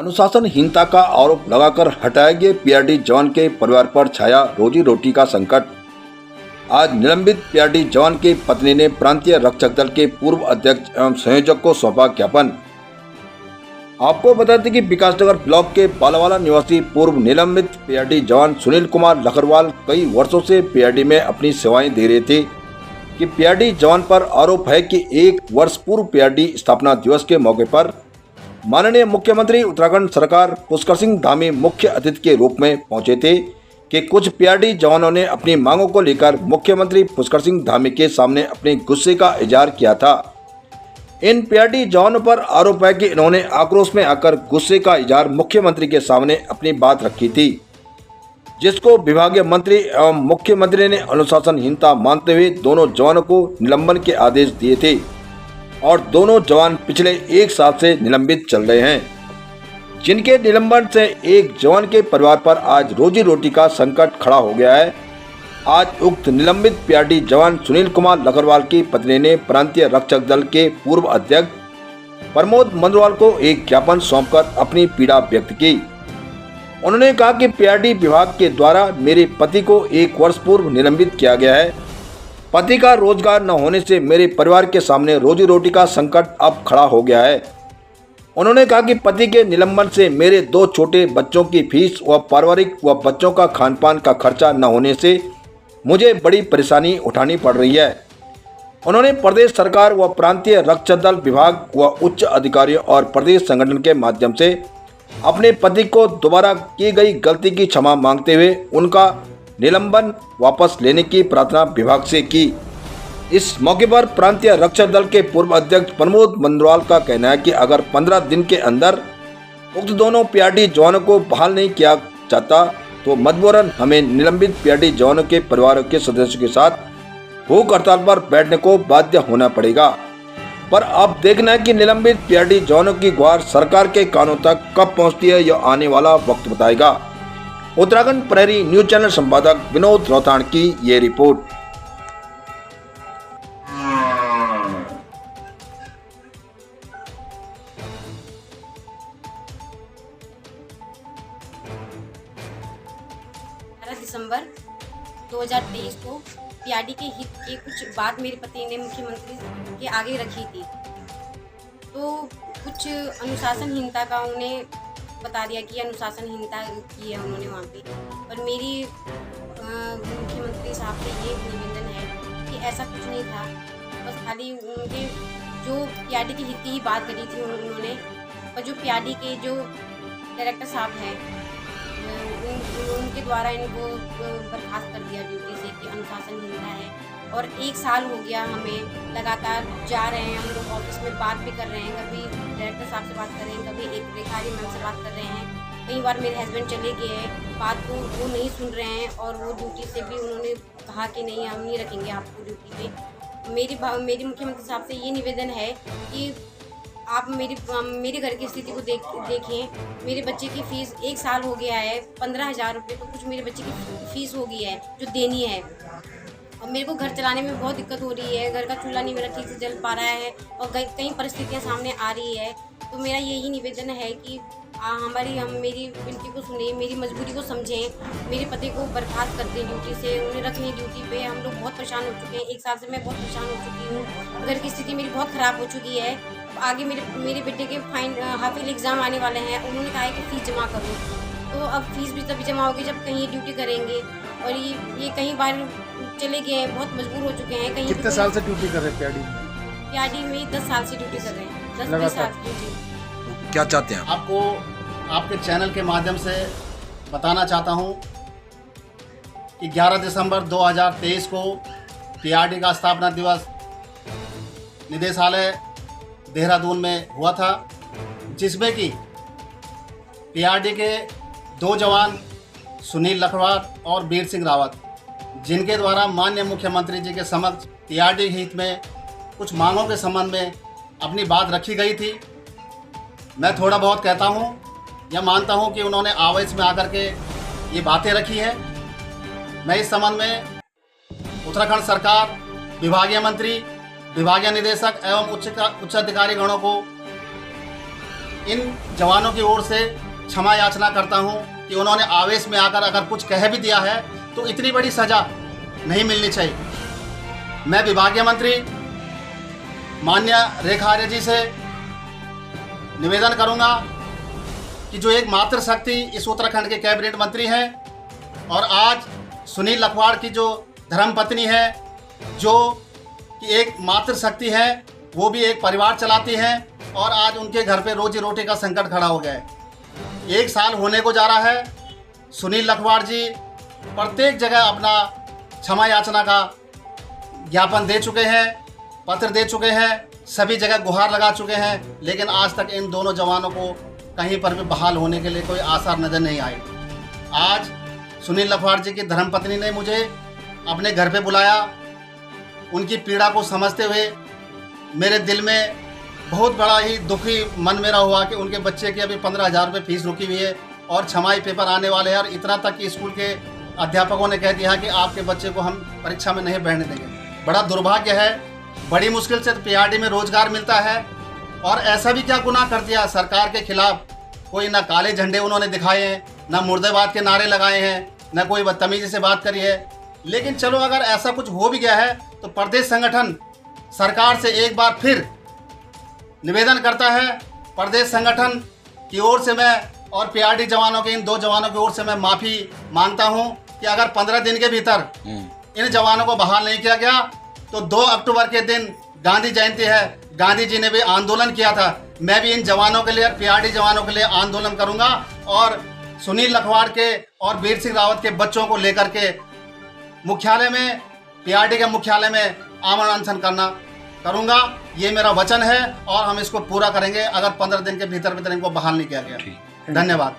अनुशासनहीनता का आरोप लगाकर हटाए गए पीआरडी जवान के परिवार पर छाया रोजी रोटी का संकट। आज निलंबित पीआरडी जवान की पत्नी ने प्रांतीय रक्षक दल के पूर्व अध्यक्ष एवं संयोजक को सौंपा ज्ञापन। आपको बता दें कि विकासनगर ब्लॉक के बालावाला निवासी पूर्व निलंबित पीआरडी जवान सुनील कुमार लखरवाल कई वर्षों से पीआरडी में अपनी सेवाएं दे रहे थे कि पीआरडी जवान पर आरोप है कि 1 वर्ष पूर्व पीआरडी स्थापना दिवस के मौके पर माननीय मुख्यमंत्री उत्तराखंड सरकार पुष्कर सिंह धामी मुख्य अतिथि के रूप में पहुंचे थे कि कुछ पीआरडी जवानों ने अपनी मांगों को लेकर मुख्यमंत्री पुष्कर सिंह धामी के सामने अपने गुस्से का इजहार किया था। इन पीआरडी जवानों पर आरोप है कि इन्होंने आक्रोश में आकर गुस्से का इजहार मुख्यमंत्री के सामने अपनी बात रखी थी, जिसको विभागीय मंत्री एवं मुख्यमंत्री ने अनुशासनहीनता मानते हुए दोनों जवानों को निलंबन के आदेश दिए थे और दोनों जवान पिछले 1 साल से निलंबित चल रहे हैं, जिनके निलंबन से एक जवान के परिवार पर आज रोजी रोटी का संकट खड़ा हो गया है। आज उक्त निलंबित पीआरडी जवान सुनील कुमार लखरवाल की पत्नी ने प्रांतीय रक्षक दल के पूर्व अध्यक्ष प्रमोद मंदरवाल को एक ज्ञापन सौंपकर अपनी पीड़ा व्यक्त की। उन्होंने कहा कि पीआरडी विभाग के द्वारा मेरे पति को 1 वर्ष पूर्व निलंबित किया गया है। पति का रोजगार न होने से मेरे परिवार के सामने रोजी रोटी का संकट अब खड़ा हो गया है। उन्होंने कहा कि पति के निलंबन से मेरे 2 छोटे बच्चों की फीस व पारिवारिक व बच्चों का खान पान का खर्चा न होने से मुझे बड़ी परेशानी उठानी पड़ रही है। उन्होंने प्रदेश सरकार व प्रांतीय रक्षक दल विभाग व उच्च अधिकारियों और प्रदेश संगठन के माध्यम से अपने पति को दोबारा की गई गलती की क्षमा मांगते हुए उनका निलंबन वापस लेने की प्रार्थना विभाग से की। इस मौके पर प्रांतीय रक्षक दल के पूर्व अध्यक्ष प्रमोद मंदरवाल का कहना है कि अगर 15 दिन के अंदर उक्त दोनों पीआरडी जवानों को बहाल नहीं किया जाता तो मजबूरन हमें निलंबित पीआरडी जवानों के परिवारों के सदस्यों के साथ भूख हड़ताल पर बैठने को बाध्य होना पड़ेगा। पर अब देखना है कि निलंबित पीआरडी जवानों की गुहार सरकार के कानों तक कब पहुंचती है, यह आने वाला वक्त बताएगा। उत्तराखंड प्रहरी न्यूज चैनल संपादक विनोद रौताण की ये रिपोर्ट। दिसंबर 2023 को पीआरडी के हित की कुछ बात मेरे पति ने मुख्यमंत्री के आगे रखी थी, तो कुछ अनुशासनहीनता का उन्हें बता दिया कि अनुशासनहीनता की है उन्होंने वहाँ पे। और मेरी मुख्यमंत्री साहब से ये निवेदन है कि ऐसा कुछ नहीं था, बस खाली उनके जो पीआरडी के हित की ही बात करी थी उन्होंने। और जो पीआरडी के जो डायरेक्टर साहब हैं उनके द्वारा इनको बर्खास्त कर दिया ड्यूटी से कि अनुशासनहीनता है। और 1 साल हो गया हमें लगातार जा रहे हैं, हम लोग ऑफिस में बात भी कर रहे हैं, कभी डायरेक्टर साहब से बात कर रहे हैं, कभी एक रेखारी मैम से बात कर रहे हैं। कई बार मेरे हस्बैंड चले गए हैं, बात को वो नहीं सुन रहे हैं और वो ड्यूटी से भी उन्होंने कहा कि नहीं हम नहीं रखेंगे आपको ड्यूटी पे। मेरी मुख्यमंत्री साहब से ये निवेदन है कि आप मेरे घर की स्थिति को देखें। मेरे बच्चे की फ़ीस 1 साल हो गया है, 15,000 रुपये तो कुछ मेरे बच्चे की फ़ीस हो गई है जो देनी है। और मेरे को घर चलाने में बहुत दिक्कत हो रही है, घर का चूल्हा नहीं मेरा ठीक से जल पा रहा है और कई परिस्थितियां सामने आ रही है। तो मेरा यही निवेदन है कि मेरी विनती को सुने, मेरी मजबूरी को समझें, मेरे पति को बर्खास्त कर दें ड्यूटी से, उन्हें रखें ड्यूटी पे। हम लोग बहुत परेशान हो चुके हैं, 1 साल से मैं बहुत परेशान हो चुकी हूँ, घर की स्थिति मेरी बहुत ख़राब हो चुकी है। आगे मेरे बेटे के हाफिल एग्ज़ाम आने वाले हैं, उन्होंने कहा है कि फ़ीस जमा करो, तो अब फीस भी तभी जमा होगी जब कहीं ड्यूटी करेंगे। और ये कहीं बार चले गए हैं, बहुत मजबूर हो चुके हैं। कहीं कितने साल से ड्यूटी कर रहे हैं पीआरडी में? 10 साल से ड्यूटी कर रहे हैं, 10-20 साल से ड्यूटी। क्या चाहते हैं आपको आपके चैनल के माध्यम से बताना चाहता हूं कि 11 दिसंबर 2023 को पीआरडी का स्थापना दिवस निदेशालय देहरादून में हुआ था, जिसमें कि पीआरडी के 2 जवान सुनील लखरवाल और वीर सिंह रावत, जिनके द्वारा माननीय मुख्यमंत्री जी के समक्ष पीआरडी हित में कुछ मांगों के संबंध में अपनी बात रखी गई थी। मैं थोड़ा बहुत कहता हूं या मानता हूं कि उन्होंने आवेश में आकर के ये बातें रखी है। मैं इस संबंध में उत्तराखंड सरकार, विभागीय मंत्री, विभागीय निदेशक एवं उच्च अधिकारी गणों को इन जवानों की ओर से क्षमा याचना करता हूं कि उन्होंने आवेश में आकर अगर कुछ कह भी दिया है तो इतनी बड़ी सज़ा नहीं मिलनी चाहिए। मैं विभागीय मंत्री माननीय रेखा आर्य जी से निवेदन करूंगा कि जो एक मातृशक्ति इस उत्तराखंड के कैबिनेट मंत्री हैं और आज सुनील लखवाड़ की जो धर्मपत्नी है, जो कि एक मातृशक्ति है, वो भी एक परिवार चलाती हैं और आज उनके घर पे रोजी रोटी का संकट खड़ा हो गया है। 1 साल होने को जा रहा है। सुनील लखवाड़ जी प्रत्येक जगह अपना क्षमा याचना का ज्ञापन दे चुके हैं, पत्र दे चुके हैं, सभी जगह गुहार लगा चुके हैं, लेकिन आज तक इन दोनों जवानों को कहीं पर भी बहाल होने के लिए कोई आसार नज़र नहीं आए। आज सुनील लखवाड़ जी की धर्मपत्नी ने मुझे अपने घर पे बुलाया। उनकी पीड़ा को समझते हुए मेरे दिल में बहुत बड़ा ही दुखी मन मेरा हुआ कि उनके बच्चे की अभी 15,000 रुपये फीस रुकी हुई है और छमाही पेपर आने वाले हैं, और इतना तक कि स्कूल के अध्यापकों ने कह दिया कि आपके बच्चे को हम परीक्षा में नहीं बैठने देंगे। बड़ा दुर्भाग्य है। बड़ी मुश्किल से पीआरडी में रोजगार मिलता है और ऐसा भी क्या गुनाह कर दिया सरकार के खिलाफ। कोई ना काले झंडे उन्होंने दिखाए हैं, ना मुर्देबाद के नारे लगाए हैं, ना कोई बदतमीजी से बात करी है। लेकिन चलो, अगर ऐसा कुछ हो भी गया है तो प्रदेश संगठन सरकार से एक बार फिर निवेदन करता है। प्रदेश संगठन की ओर से मैं और पीआरडी जवानों के, इन 2 जवानों की ओर से मैं माफ़ी मांगता हूं कि अगर 15 दिन के भीतर इन जवानों को बहाल नहीं किया गया तो 2 अक्टूबर के दिन गांधी जयंती है। गांधी जी ने भी आंदोलन किया था। मैं भी इन जवानों के लिए, पीआरडी जवानों के लिए आंदोलन करूंगा और सुनील लखवाड़ के और वीर सिंह रावत के बच्चों को लेकर के मुख्यालय में, पीआरडी के मुख्यालय में आमरण अनशन करूंगा। ये मेरा वचन है और हम इसको पूरा करेंगे अगर 15 दिन के भीतर इनको बहाल नहीं किया गया। धन्यवाद।